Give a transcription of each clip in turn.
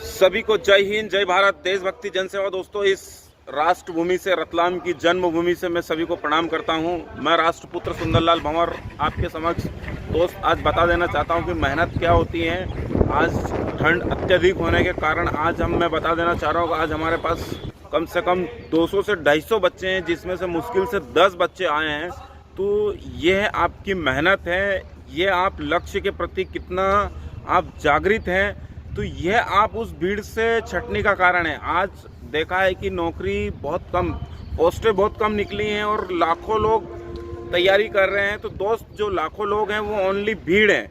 सभी को जय हिंद, जय भारत, देशभक्ति, जनसेवा। दोस्तों, इस राष्ट्रभूमि से, रतलाम की जन्मभूमि से मैं सभी को प्रणाम करता हूं। मैं राष्ट्रपुत्र सुंदरलाल भंवर आपके समक्ष दोस्त आज बता देना चाहता हूं कि मेहनत क्या होती है। आज ठंड अत्यधिक होने के कारण मैं बता देना चाह रहा हूं कि आज हमारे पास कम से कम 200 से 250 बच्चे हैं, जिसमें से मुश्किल से 10 बच्चे आए हैं। तो यह आपकी मेहनत है, ये आप लक्ष्य के प्रति कितना आप जागृत हैं, तो यह आप उस भीड़ से छटने का कारण है। आज देखा है कि नौकरी बहुत कम, पोस्टें बहुत कम निकली हैं और लाखों लोग तैयारी कर रहे हैं। तो दोस्त, जो लाखों लोग हैं वो ओनली भीड़ है,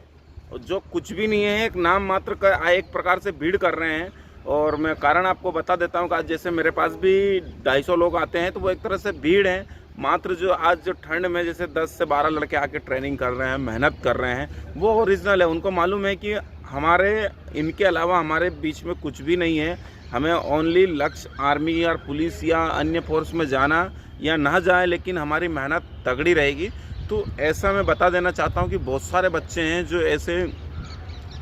जो कुछ भी नहीं है, एक नाम मात्र का एक प्रकार से भीड़ कर रहे हैं। और मैं कारण आपको बता देता हूं कि आज जैसे मेरे पास भी 250 लोग आते हैं, तो वो एक तरह से भीड़ है। मात्र जो आज जो ठंड में जैसे 10 से 12 लड़के आके ट्रेनिंग कर रहे हैं, मेहनत कर रहे हैं, वो ओरिजिनल है। उनको मालूम है कि इनके अलावा हमारे बीच में कुछ भी नहीं है। हमें ओनली लक्ष्य आर्मी या पुलिस या अन्य फोर्स में जाना या ना जाए, लेकिन हमारी मेहनत तगड़ी रहेगी। तो ऐसा मैं बता देना चाहता हूँ कि बहुत सारे बच्चे हैं जो ऐसे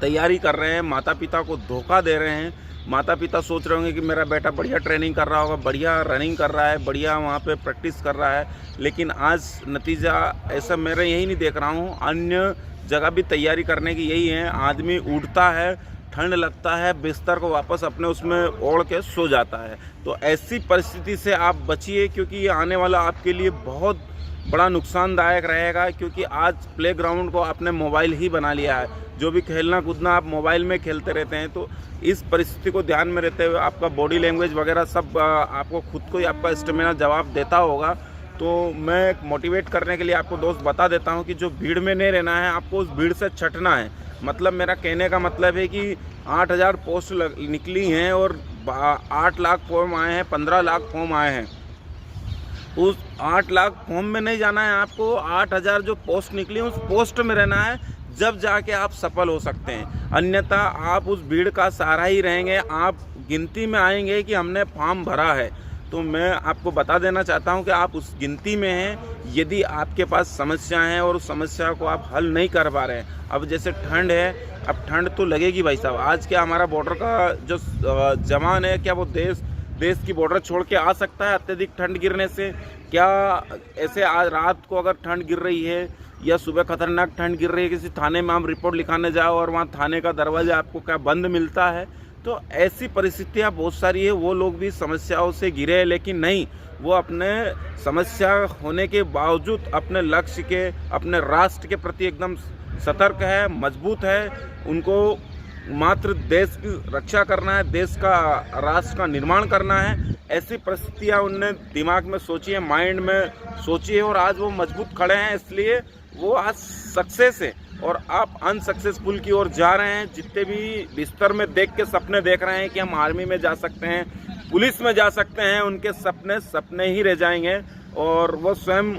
तैयारी कर रहे हैं, माता पिता को धोखा दे रहे हैं। माता पिता सोच रहे होंगे कि मेरा बेटा बढ़िया ट्रेनिंग कर रहा होगा, बढ़िया रनिंग कर रहा है, बढ़िया वहाँ पे प्रैक्टिस कर रहा है, लेकिन आज नतीजा ऐसा मेरा यही नहीं देख रहा हूँ। अन्य जगह भी तैयारी करने की यही है। आदमी उठता है, ठंड लगता है, बिस्तर को वापस अपने उसमें ओढ़ के सो जाता है। तो ऐसी परिस्थिति से आप बचिए, क्योंकि ये आने वाला आपके लिए बहुत बड़ा नुकसानदायक रहेगा। क्योंकि आज प्लेग्राउंड को आपने मोबाइल ही बना लिया है, जो भी खेलना कूदना आप मोबाइल में खेलते रहते हैं। तो इस परिस्थिति को ध्यान में रहते हुए आपका बॉडी लैंग्वेज वगैरह सब आपको खुद को ही आपका स्टेमिना जवाब देता होगा। तो मैं मोटिवेट करने के लिए आपको दोस्त बता देता हूं कि जो भीड़ में नहीं रहना है, आपको उस भीड़ से छटना है। मतलब मेरा कहने का मतलब है कि 8000 पोस्ट निकली हैं और 8 लाख फॉर्म आए हैं, 15 लाख फॉर्म आए हैं। उस 8 लाख फॉर्म में नहीं जाना है आपको, 8000 जो पोस्ट निकली उस पोस्ट में रहना है, जब जाके आप सफल हो सकते हैं। अन्यथा आप उस भीड़ का सहारा ही रहेंगे, आप गिनती में आएंगे कि हमने फॉर्म भरा है। तो मैं आपको बता देना चाहता हूं कि आप उस गिनती में हैं। यदि आपके पास समस्या है और उस समस्या को आप हल नहीं कर पा रहे हैं, अब जैसे ठंड है, अब ठंड तो लगेगी भाई साहब। आज क्या हमारा बॉर्डर का जो जवान है, क्या वो देश की बॉर्डर छोड़ के आ सकता है अत्यधिक ठंड गिरने से? क्या ऐसे आज रात को अगर ठंड गिर रही है या सुबह खतरनाक ठंड गिर रही है, किसी थाने में हम रिपोर्ट लिखाने जाओ और वहाँ थाने का दरवाज़ा आपको क्या बंद मिलता है? तो ऐसी परिस्थितियाँ बहुत सारी है। वो लोग भी समस्याओं से घिरे हैं, लेकिन नहीं, वो अपने समस्या होने के बावजूद अपने लक्ष्य के, अपने राष्ट्र के प्रति एकदम सतर्क है, मजबूत है। उनको मात्र देश की रक्षा करना है, देश का, राष्ट्र का निर्माण करना है। ऐसी परिस्थितियाँ उनने दिमाग में सोची है, माइंड में सोची है, और आज वो मजबूत खड़े हैं। इसलिए वो आज सक्सेस है और आप अनसक्सेसफुल की ओर जा रहे हैं। जितने भी बिस्तर में देख के सपने देख रहे हैं कि हम आर्मी में जा सकते हैं, पुलिस में जा सकते हैं, उनके सपने सपने ही रह जाएंगे। और वो स्वयं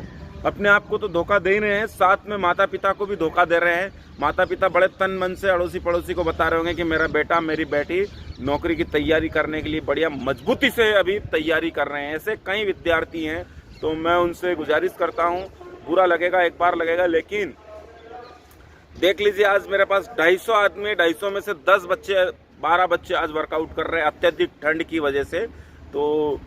अपने आप को तो धोखा दे ही रहे हैं, साथ में माता पिता को भी धोखा दे रहे हैं। माता पिता बड़े तन मन से अड़ोसी पड़ोसी को बता रहे होंगे कि मेरा बेटा, मेरी बेटी नौकरी की तैयारी करने के लिए बढ़िया मजबूती से अभी तैयारी कर रहे हैं। ऐसे कई विद्यार्थी हैं। तो मैं उनसे गुजारिश करता हूँ, बुरा लगेगा, एक बार लगेगा, लेकिन देख लीजिए, आज मेरे पास 250 आदमी, 250 में से 10 बच्चे, 12 बच्चे आज वर्कआउट कर रहे हैं अत्यधिक ठंड की वजह से। तो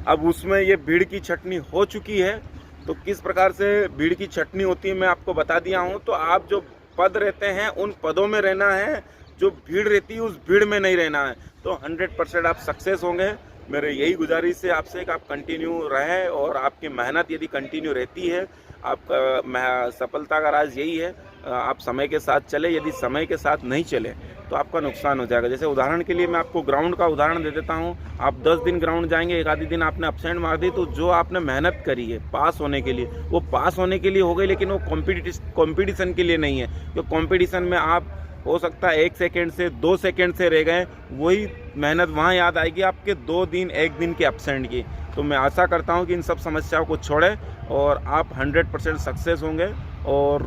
अब उसमें ये भीड़ की छटनी हो चुकी है। तो किस प्रकार से भीड़ की छटनी होती है मैं आपको बता दिया हूँ। तो आप जो पद रहते हैं उन पदों में रहना है, जो भीड़ रहती है उस भीड़ में नहीं रहना है। तो 100% आप सक्सेस होंगे। मेरे यही गुजारिश है आपसे कि आप कंटिन्यू रहें, और आपकी मेहनत यदि कंटिन्यू रहती है, आपका सफलता का राज यही है। आप समय के साथ चले, यदि समय के साथ नहीं चले तो आपका नुकसान हो जाएगा। जैसे उदाहरण के लिए मैं आपको ग्राउंड का उदाहरण दे देता हूँ। आप 10 दिन ग्राउंड जाएंगे, एक आधी दिन आपने अपसेंट मार दी, तो जो आपने मेहनत करी है पास होने के लिए, वो पास होने के लिए हो गई, लेकिन वो कॉम्पिटिशन के लिए नहीं है। तो कॉम्पिटिशन में आप हो सकता है 1 सेकेंड से 2 सेकेंड से रह गए, वही मेहनत वहाँ याद आएगी आपके 2 दिन 1 दिन के अपसेंट की। तो मैं आशा करता हूँ कि इन सब समस्याओं को छोड़ें और आप 100% सक्सेस होंगे। और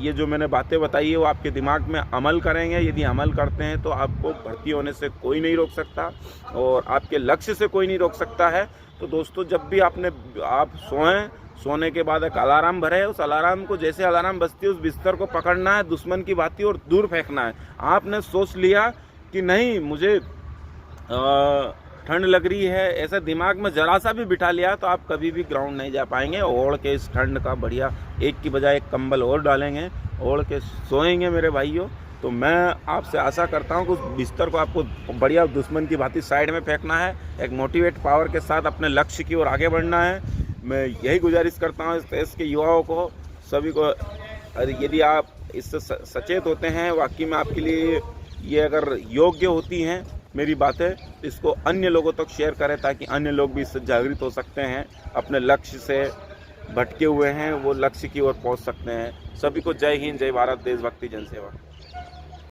ये जो मैंने बातें बताई है वो आपके दिमाग में अमल करेंगे। यदि अमल करते हैं तो आपको भर्ती होने से कोई नहीं रोक सकता और आपके लक्ष्य से कोई नहीं रोक सकता है। तो दोस्तों, जब भी आप सोएं, सोने के बाद एक अलार्म भरे, उस अलार्म को जैसे अलार्म बजती है उस बिस्तर को पकड़ना है, दुश्मन की भांति, और दूर फेंकना है। आपने सोच लिया कि नहीं मुझे ठंड लग रही है, ऐसा दिमाग में जरा सा भी बिठा लिया तो आप कभी भी ग्राउंड नहीं जा पाएंगे। ओढ़ के इस ठंड का बढ़िया एक की बजाय एक कंबल और डालेंगे, ओढ़ के सोएंगे मेरे भाइयों। तो मैं आपसे आशा करता हूँ कि उस बिस्तर को आपको बढ़िया दुश्मन की भांति साइड में फेंकना है, एक मोटिवेट पावर के साथ अपने लक्ष्य की ओर आगे बढ़ना है। मैं यही गुजारिश करता हूँ इस देश के युवाओं को, सभी को। यदि आप इससे सचेत होते हैं, वाकई में आपके लिए ये अगर योग्य होती हैं मेरी बातें, इसको अन्य लोगों तक शेयर करें ताकि अन्य लोग भी इससे जागृत हो सकते हैं, अपने लक्ष्य से भटके हुए हैं वो लक्ष्य की ओर पहुंच सकते हैं। सभी को जय हिंद, जय भारत, देशभक्ति, जनसेवा।